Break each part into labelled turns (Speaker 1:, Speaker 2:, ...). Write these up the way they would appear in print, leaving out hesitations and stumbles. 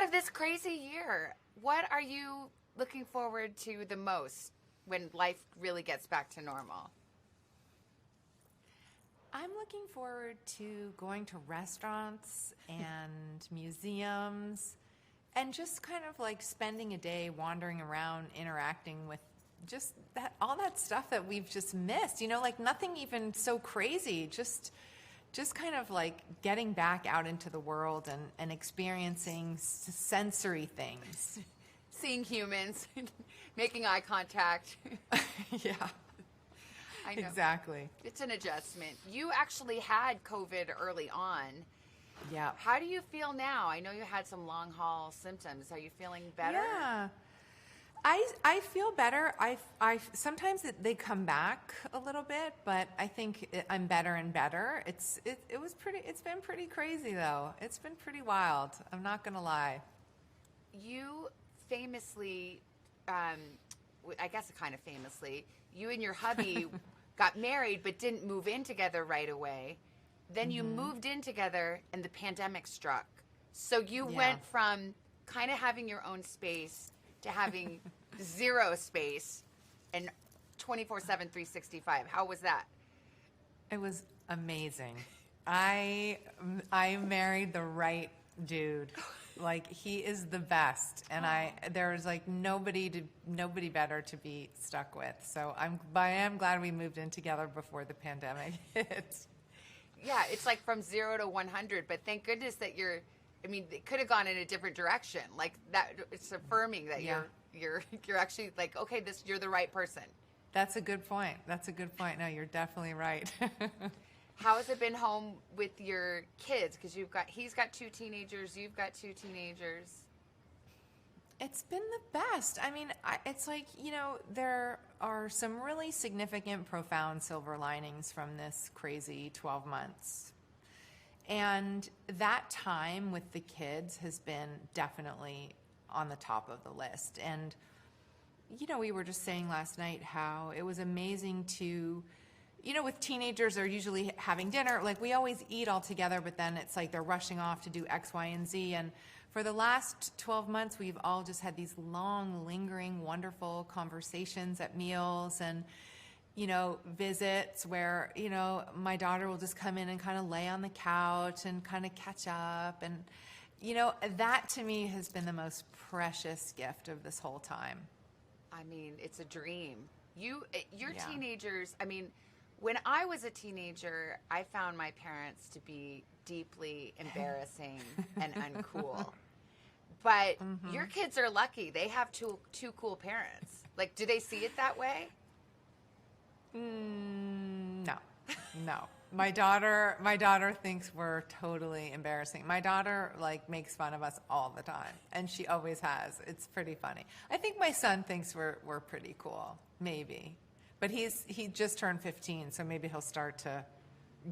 Speaker 1: of this crazy year, what are you looking forward to the most when life really gets back to normal?
Speaker 2: I'm looking forward to going to restaurants and museums and just kind of like spending a day wandering around, interacting with just all that stuff that we've just missed, like nothing even so crazy, just kind of like getting back out into the world and experiencing sensory things.
Speaker 1: Seeing humans, making eye contact.
Speaker 2: Yeah.
Speaker 1: I know.
Speaker 2: Exactly.
Speaker 1: It's an adjustment. You actually had COVID early on.
Speaker 2: Yeah.
Speaker 1: How do you feel now? I know you had some long haul symptoms. Are you feeling better?
Speaker 2: Yeah. I feel better. I sometimes they come back a little bit, but I think I'm better and better. It's been pretty crazy though. It's been pretty wild. I'm not gonna lie.
Speaker 1: You famously, I guess kind of famously, you and your hubby got married but didn't move in together right away. Then you moved in together and the pandemic struck. So you went from kind of having your own space to having zero space and 24/7, 365. How was that?
Speaker 2: It was amazing. I married the right dude. Like, he is the best, and there's like nobody better to be stuck with. So I am glad we moved in together before the pandemic hit.
Speaker 1: Yeah, it's like from 0 to 100, but thank goodness that it could have gone in a different direction. Like that, it's affirming that you're actually like, okay, you're the right person.
Speaker 2: That's a good point. No, you're definitely right.
Speaker 1: How has it been home with your kids? Because he's got 2 teenagers, you've got 2 teenagers.
Speaker 2: It's been the best. I mean, it's like, there are some really significant, profound silver linings from this crazy 12 months. And that time with the kids has been definitely on the top of the list. And, we were just saying last night how it was amazing to, with teenagers, they're usually having dinner. Like, we always eat all together, but then it's like they're rushing off to do X, Y, and Z. And for the last 12 months, we've all just had these long, lingering, wonderful conversations at meals and, visits where, my daughter will just come in and kind of lay on the couch and kind of catch up. And, that to me has been the most precious gift of this whole time.
Speaker 1: I mean, it's a dream. Your teenagers, when I was a teenager, I found my parents to be deeply embarrassing and uncool. But your kids are lucky. They have two cool parents. Like, do they see it that way?
Speaker 2: No. My daughter thinks we're totally embarrassing. My daughter makes fun of us all the time, and she always has. It's pretty funny. I think my son thinks we're pretty cool, maybe. But he just turned 15, so maybe he'll start to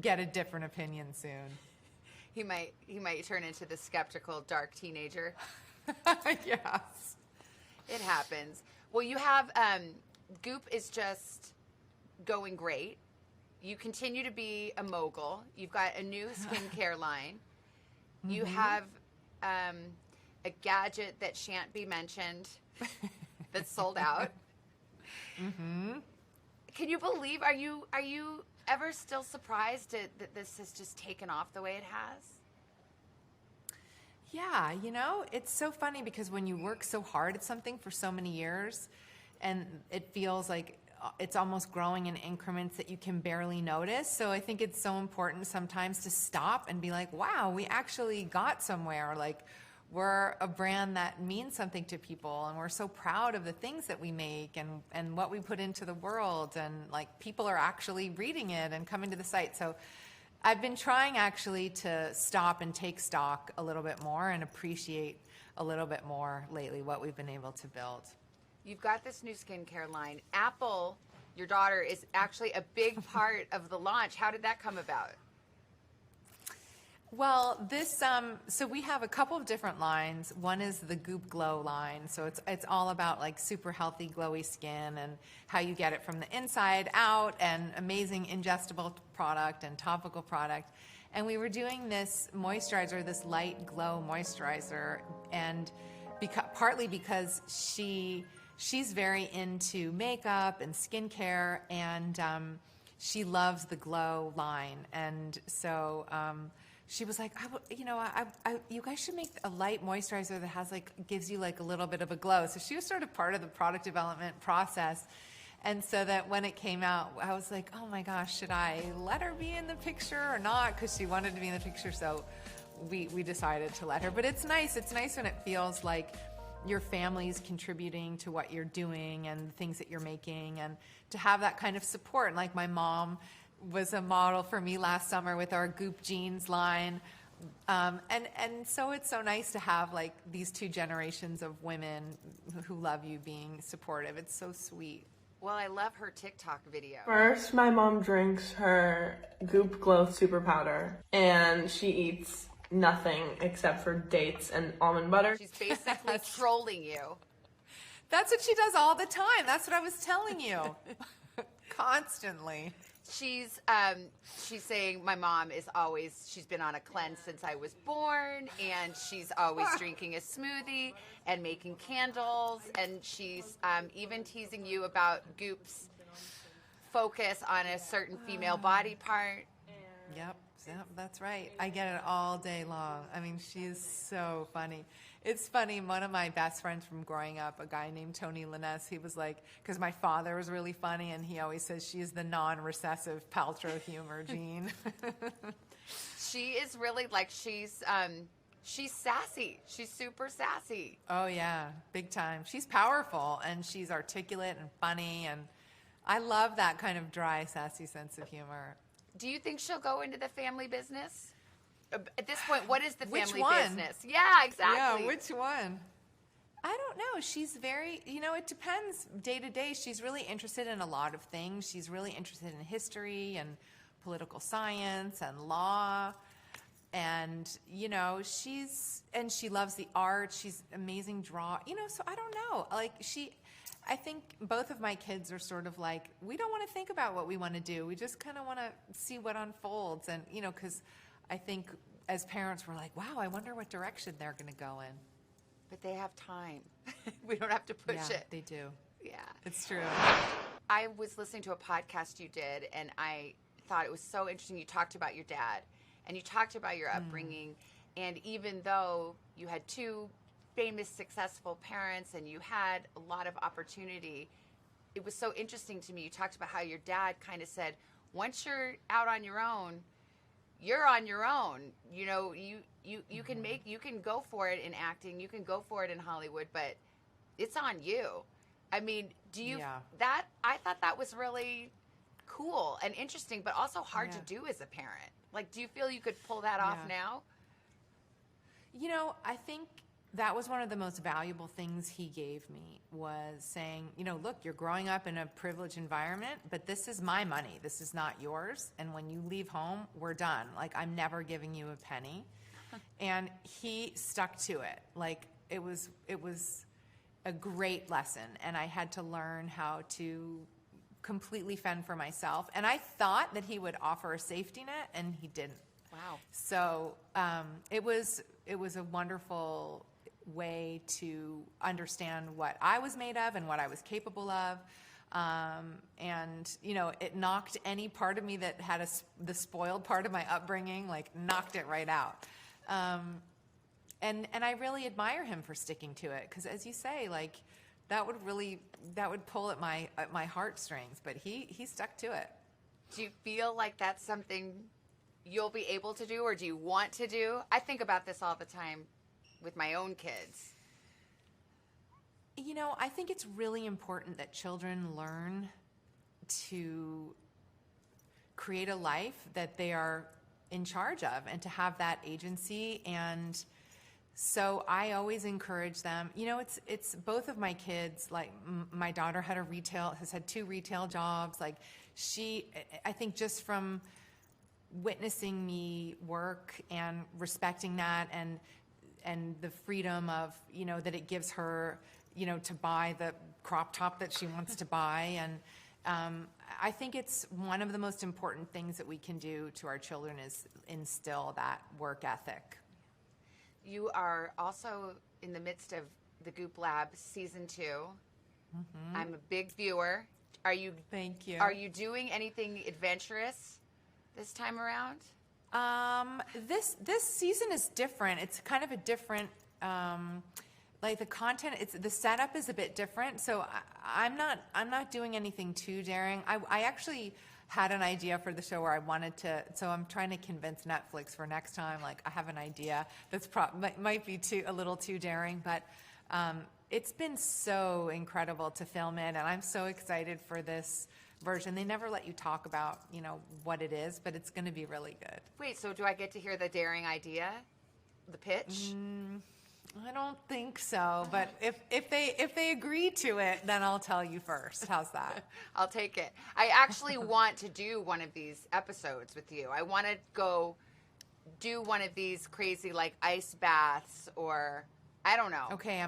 Speaker 2: get a different opinion soon.
Speaker 1: He might turn into the skeptical, dark teenager.
Speaker 2: Yes.
Speaker 1: It happens. Well, you have Goop is just going great. You continue to be a mogul. You've got a new skincare line. You have a gadget that shan't be mentioned that's sold out. Can you believe? Are you ever still surprised that this has just taken off the way it has?
Speaker 2: Yeah, it's so funny because when you work so hard at something for so many years, and it feels like it's almost growing in increments that you can barely notice. So I think it's so important sometimes to stop and be like, wow, we actually got somewhere. Like, we're a brand that means something to people, and we're so proud of the things that we make and what we put into the world, and people are actually reading it and coming to the site. So I've been trying actually to stop and take stock a little bit more and appreciate a little bit more lately what we've been able to build.
Speaker 1: You've got this new skincare line. Apple, your daughter, is actually a big part of the launch. How did that come about?
Speaker 2: Well, this so we have a couple of different lines. One is the Goop Glow line. So it's all about like super healthy glowy skin and how you get it from the inside out, and amazing ingestible product and topical product. And we were doing this moisturizer, this light glow moisturizer, and partly because she's very into makeup and skincare, and she loves the Glow line. And so she was like, you guys should make a light moisturizer that has gives you like a little bit of a glow. So she was sort of part of the product development process. And so that when it came out, I was like, oh my gosh, should I let her be in the picture or not? Because she wanted to be in the picture, so we decided to let her. But it's nice. It's nice when it feels like your family's contributing to what you're doing and the things that you're making, and to have that kind of support. And like my mom was a model for me last summer with our Goop jeans line. And so it's so nice to have like these two generations of women who love you being supportive. It's so sweet.
Speaker 1: Well, I love her TikTok video.
Speaker 3: First, my mom drinks her Goop Glow Super Powder, and she eats nothing except for dates and almond butter.
Speaker 1: She's basically trolling you.
Speaker 2: That's what she does all the time. That's what I was telling you. Constantly.
Speaker 1: She's saying my mom she's been on a cleanse since I was born, and she's always drinking a smoothie and making candles, and she's even teasing you about Goop's focus on a certain female body part.
Speaker 2: Yep, that's right. I get it all day long. I mean, she's so funny. It's funny, one of my best friends from growing up, a guy named Tony Linnes, he was like, because my father was really funny, and he always says she's the non-recessive Paltrow humor gene.
Speaker 1: She is really she's sassy. She's super sassy.
Speaker 2: Oh yeah, big time. She's powerful, and she's articulate and funny, and I love that kind of dry, sassy sense of humor.
Speaker 1: Do you think she'll go into the family business? At this point, what is the family
Speaker 2: one?
Speaker 1: business? Yeah, exactly.
Speaker 2: Yeah, which one? I don't know. She's very, it depends day to day. She's really interested in a lot of things. She's really interested in history and political science and law. And, she loves the art. She's amazing so I don't know. I think both of my kids are sort of like, we don't want to think about what we want to do. We just kind of want to see what unfolds. And, because I think as parents, we're like, wow, I wonder what direction they're going to go in.
Speaker 1: But they have time. We don't have to push it.
Speaker 2: They do.
Speaker 1: Yeah.
Speaker 2: It's true.
Speaker 1: I was listening to a podcast you did, and I thought it was so interesting. You talked about your dad, and you talked about your upbringing. And even though you had two famous, successful parents, and you had a lot of opportunity, it was so interesting to me. You talked about how your dad kind of said, once you're out on your own, you're on your own. You can go for it in acting, you can go for it in Hollywood, but it's on you. I mean, I thought that was really cool and interesting, but also hard to do as a parent. Do you feel you could pull that off now?
Speaker 2: I think that was one of the most valuable things he gave me, was saying, look, you're growing up in a privileged environment, but this is my money. This is not yours. And when you leave home, we're done. I'm never giving you a penny. And he stuck to it. It was a great lesson. And I had to learn how to completely fend for myself. And I thought that he would offer a safety net, and he didn't.
Speaker 1: Wow.
Speaker 2: So it was a wonderful way to understand what I was made of and what I was capable of. And, it knocked any part of me that had the spoiled part of my upbringing, knocked it right out. And I really admire him for sticking to it, because as you say, that would pull at my heartstrings, but he stuck to it.
Speaker 1: Do you feel like that's something you'll be able to do, or do you want to do? I think about this all the time with my own kids.
Speaker 2: I think it's really important that children learn to create a life that they are in charge of, and to have that agency. And so I always encourage them. It's both of my kids. My daughter has had 2 retail jobs. I think just from witnessing me work and respecting that and the freedom of, that it gives her, to buy the crop top that she wants to buy. And I think it's one of the most important things that we can do to our children is instill that work ethic.
Speaker 1: You are also in the midst of the Goop Lab season 2. Mm-hmm. I'm a big viewer.
Speaker 2: Thank you.
Speaker 1: Are you doing anything adventurous this time around?
Speaker 2: This season is different. It's kind of a different, like the content. The setup is a bit different. So I'm not doing anything too daring. I actually had an idea for the show where I wanted to. So I'm trying to convince Netflix for next time. Like I have an idea that's might be a little too daring, but it's been so incredible to film it, and I'm so excited for this version. They never let you talk about, what it is, but it's going to be really good.
Speaker 1: Wait, so do I get to hear the daring idea, the pitch?
Speaker 2: I don't think so, but if they agree to it, then I'll tell you first. How's that?
Speaker 1: I'll take it. I actually want to do one of these episodes with you. I want to go do one of these crazy like ice baths, or I don't know.
Speaker 2: Okay,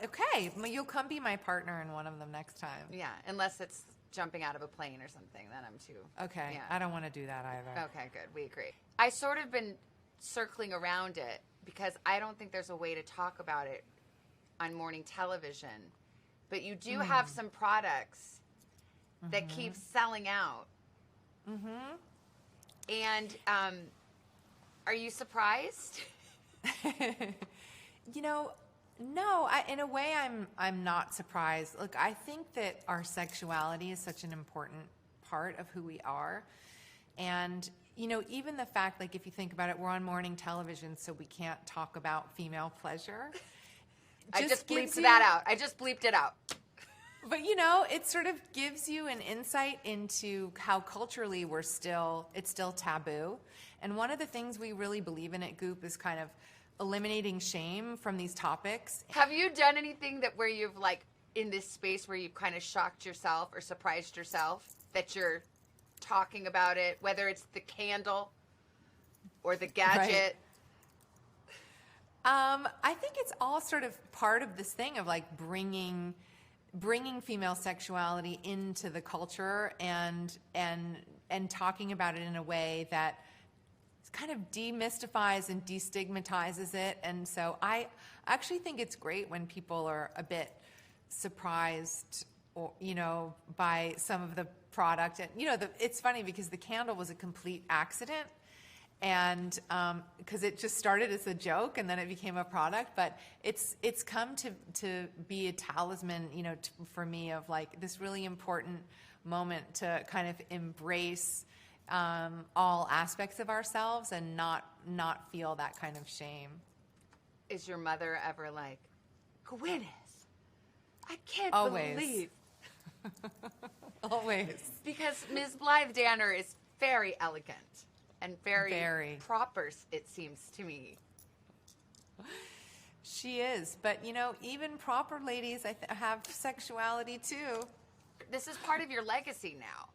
Speaker 2: okay. You'll come be my partner in one of them next time.
Speaker 1: Yeah, unless it's jumping out of a plane or something, then I'm too.
Speaker 2: Okay, yeah. I don't want to do that either.
Speaker 1: Okay, good. We agree. I sort of been circling around it because I don't think there's a way to talk about it on morning television. But you do have some products that keep selling out. Mm-hmm. And are you surprised?
Speaker 2: No, in a way, I'm not surprised. Look, I think that our sexuality is such an important part of who we are. And, even the fact, like, if you think about it, we're on morning television, so we can't talk about female pleasure.
Speaker 1: I just bleeped that out. I just bleeped it out.
Speaker 2: But, it sort of gives you an insight into how culturally it's still taboo. And one of the things we really believe in at Goop is kind of eliminating shame from these topics.
Speaker 1: Have you done anything where you've in this space where you've kind of shocked yourself or surprised yourself that you're talking about it, whether it's the candle or the gadget?
Speaker 2: Right. I think it's all sort of part of this thing of bringing female sexuality into the culture and talking about it in a way that kind of demystifies and destigmatizes it. And so I actually think it's great when people are a bit surprised or, by some of the product. And, it's funny because the candle was a complete accident, and because it just started as a joke and then it became a product. But it's come to be a talisman, for me of this really important moment to kind of embrace all aspects of ourselves and not feel that kind of shame.
Speaker 1: Is your mother ever like, Gwyneth, I can't
Speaker 2: Always.
Speaker 1: believe.
Speaker 2: Always.
Speaker 1: Because Ms. Blythe Danner is very elegant and very proper, it seems to me.
Speaker 2: She is. But, even proper ladies have sexuality too.
Speaker 1: This is part of your legacy now.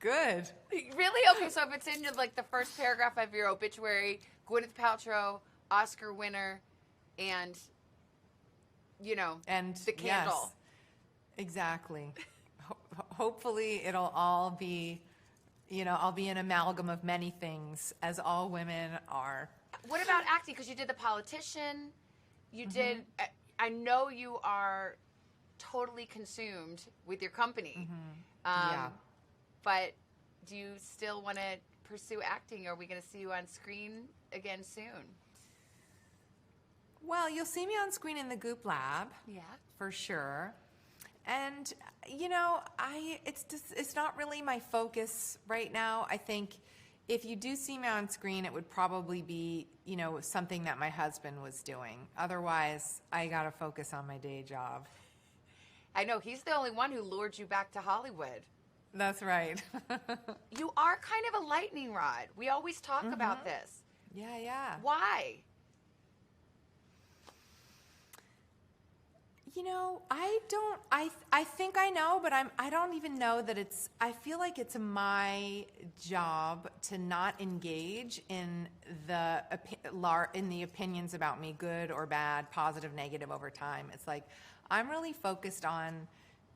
Speaker 2: Good.
Speaker 1: Really? Okay, so if it's in the first paragraph of your obituary, Gwyneth Paltrow, Oscar winner, and the candle.
Speaker 2: Yes, exactly. Hopefully it'll all be, I'll be an amalgam of many things, as all women are.
Speaker 1: What about acting? Because you did The Politician. You did, I know you are totally consumed with your company.
Speaker 2: Yeah.
Speaker 1: But do you still want to pursue acting? Or are we going to see you on screen again soon?
Speaker 2: Well, you'll see me on screen in the Goop Lab.
Speaker 1: Yeah.
Speaker 2: For sure. And, it's not really my focus right now. I think if you do see me on screen, it would probably be, something that my husband was doing. Otherwise, I got to focus on my day job.
Speaker 1: I know. He's the only one who lured you back to Hollywood.
Speaker 2: That's right.
Speaker 1: You are kind of a lightning rod. We always talk about this.
Speaker 2: Yeah.
Speaker 1: Why?
Speaker 2: You know, I think I know, but I don't even know that I feel like it's my job to not engage in the opinions about me, good or bad, positive, negative, over time. It's like, I'm really focused on,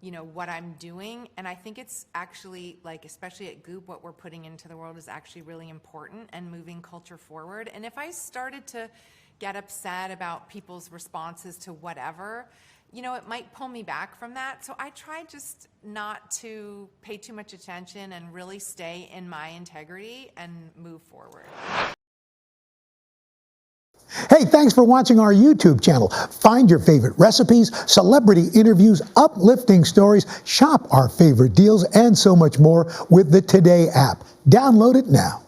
Speaker 2: you know, what I'm doing. And I think it's actually, like, especially at Goop, what we're putting into the world is actually really important and moving culture forward. And if I started to get upset about people's responses to whatever, you know, it might pull me back from that. So I try just not to pay too much attention and really stay in my integrity and move forward.
Speaker 4: Hey, thanks for watching our YouTube channel. Find your favorite recipes, celebrity interviews, uplifting stories, shop our favorite deals, and so much more with the Today app. Download it now.